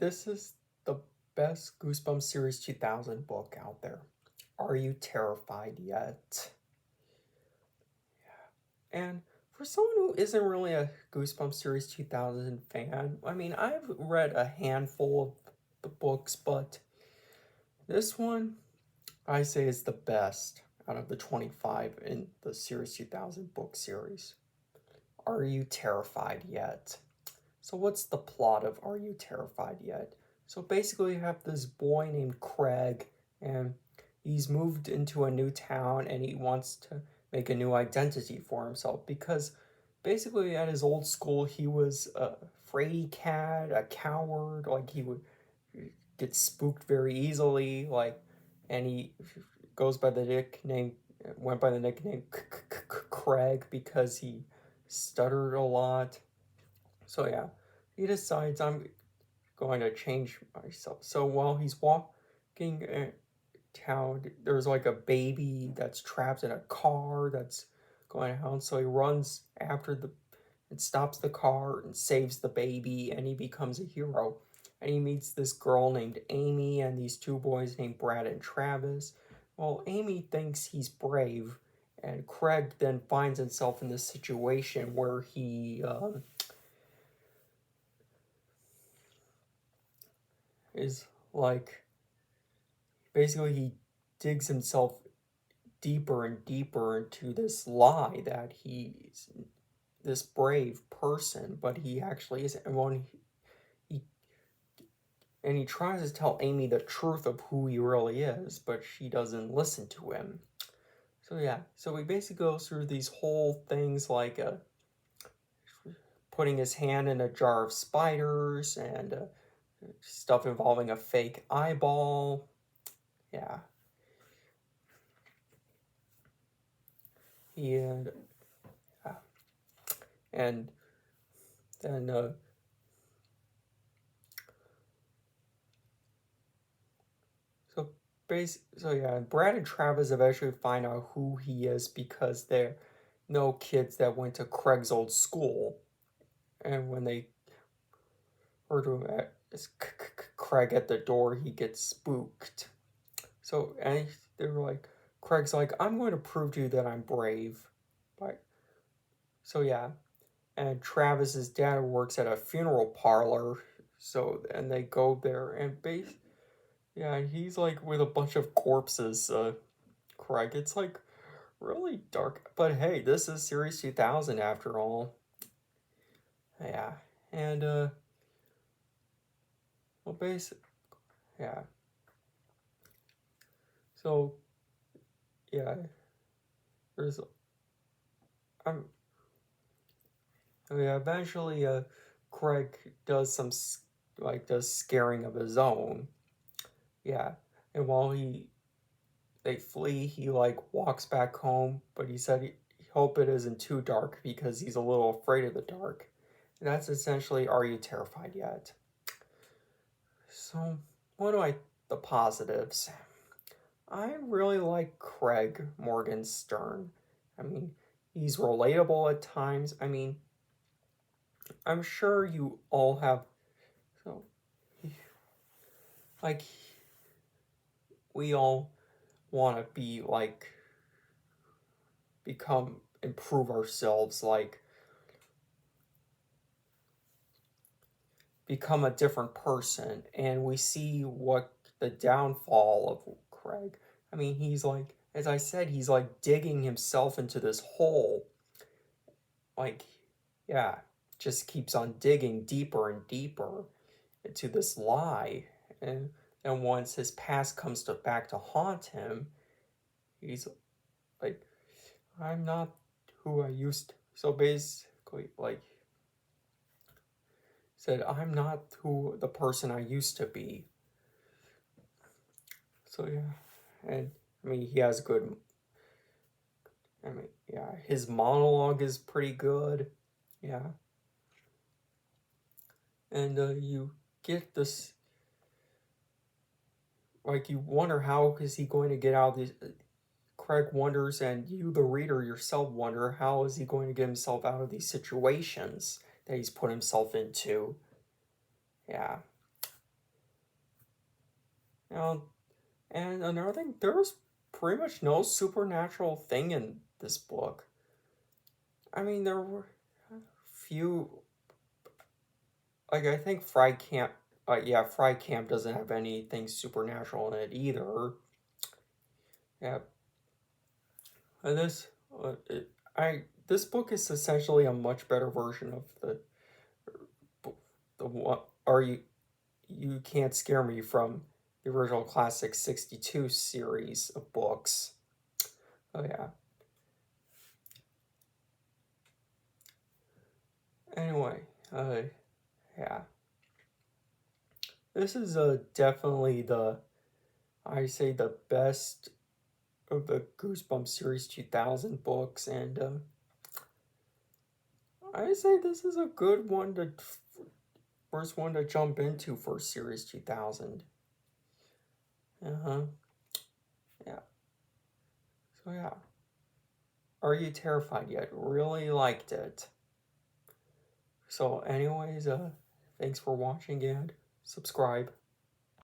This is the best Goosebumps Series 2000 book out there. Are you terrified yet? And for someone who isn't really a Goosebumps Series 2000 fan, I mean, I've read a handful of the books, but this one I say is the best out of the 25 in the Series 2000 book series. Are you terrified yet? So, what's the plot of Are You Terrified Yet? So, basically, you have this boy named Craig, and he's moved into a new town and he wants to make a new identity for himself because basically, at his old school, he was a fraidy cat, a coward, like he would get spooked very easily, like, and he goes by the nickname, went by the nickname Craig because he stuttered a lot. So yeah, he decides I'm going to change myself. So while he's walking town, there's like a baby that's trapped in a car that's going out. So he runs after the and stops the car and saves the baby, and he becomes a hero. And he meets this girl named Amy and these two boys named Brad and Travis. Well, Amy thinks he's brave, and Craig then finds himself in this situation where he is like basically he digs himself deeper and deeper into this lie that he's this brave person, but he actually isn't. And when he and he tries to tell Amy the truth of who he really is, but she doesn't listen to him. So yeah, so he basically goes through these whole things like putting his hand in a jar of spiders and stuff involving a fake eyeball. Yeah, and and then so so yeah, Brad and Travis eventually find out who he is because they're no kids that went to Craig's old school, and when they heard him at Craig at the door, he gets spooked. So and they were like, Craig's like, I'm going to prove to you that I'm brave, but so yeah, and Travis's dad works at a funeral parlor, so and they go there and yeah, and he's like with a bunch of corpses. Craig, it's like really dark, but hey, this is Series 2000 after all. Yeah, and well, yeah. So yeah, there's I'm yeah. Eventually, Craig does some does scaring of his own. Yeah, and while they flee, he like walks back home, but he said he hope it isn't too dark because he's a little afraid of the dark. And that's essentially Are You Terrified Yet? So, what do the positives? I really like Craig Morgenstern. I mean, he's relatable at times. I mean, I'm sure you all have so like we all want to be like become improve ourselves like become a different person, and we see what the downfall of Craig. I mean, he's like, as I said, he's like digging himself into this hole. Like, yeah, just keeps on digging deeper and deeper into this lie. And and once his past comes back to haunt him, he's like, I'm not who I used to. So basically, like, said, I'm not who the person I used to be. So yeah, and I mean he has good. I mean yeah, his monologue is pretty good. Yeah, and you get this like you wonder how is he going to get out of these. Craig wonders, and you, the reader yourself, wonder how is he going to get himself out of these situations that he's put himself into. Yeah, Now, and another thing, there's pretty much no supernatural thing in this book. I mean, there were few, like, I think Fry Camp, yeah, Fry Camp doesn't have anything supernatural in it either. Yeah, and this book is essentially a much better version of the what are you can't scare me from the original classic 62 series of books. Oh yeah. Anyway, yeah. This is definitely I say the best of the Goosebumps series 2000 books, and I say this is a good one to first one to jump into for series 2000. Uh-huh. Yeah. So yeah. Are You Terrified Yet? Really liked it. So anyways, thanks for watching and subscribe.